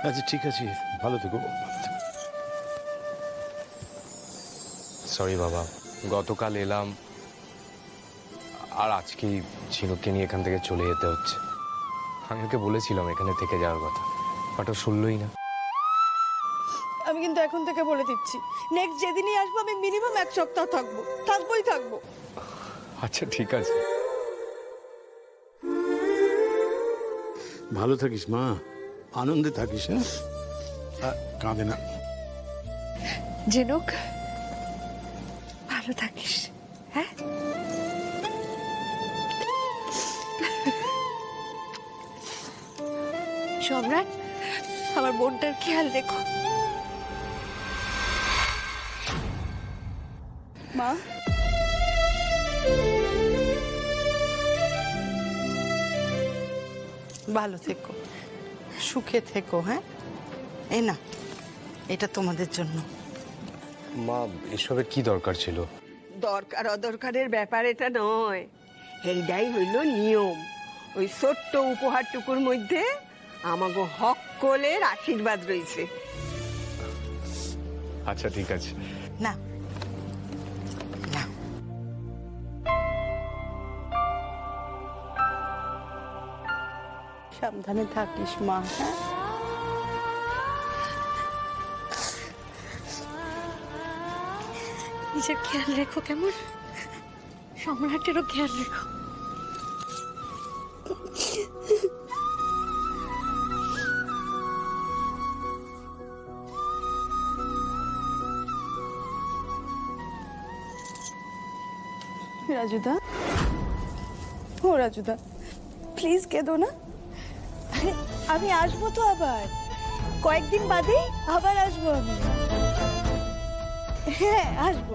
আচ্ছা ঠিক আছে, ভালো থেকো। সরি বাবা, গতকাল এলাম আর আজকেই ঝিনুককে নিয়ে এখান থেকে চলে যেতে হচ্ছে। আমি ওকে বলেছিলাম এখানে থেকে যাওয়ার কথা, বাট ও শুনলই না। আমি কিন্তু এখন থেকে বলে দিচ্ছি, নেক্সট যেদিনই আসবো আমি মিনিমাম 1 সপ্তাহ থাকবোই থাকবো। আচ্ছা ঠিক আছে। ভালো থাকিস মা, আনন্দে থাকিস। হ্যাঁ, কাঁদে না। ঝিনুক, ভালো থাকিস। হ্যাঁ, সম্রাট, আমার বোনটার খেয়াল রেখো। মা, ভালো থেকো, সুখে থেকো। হ্যাঁ, এই না, এটা তোমাদের জন্য। মা, এসবের কি দরকার ছিল? দরকার অদরকারের ব্যাপার এটা নয়, এইটাই হইল নিয়ম। ওই ছোট্ট উপহারটুকুর মধ্যে আমাগো হকলের আশীর্বাদ রয়েছে। আচ্ছা ঠিক আছে। না না, সাবধানে থাকিস মা। হ্যাঁ, নিজের খেয়াল রেখো, কেমন? সম্রাটেরও খেয়াল রেখো। রাজুদা, ও রাজুদা, প্লিজ কেঁদো না। আরে, আমি আসবো তো আবার, কয়েকদিন বাদেই আবার আসবো আমি। হ্যাঁ, আসবো।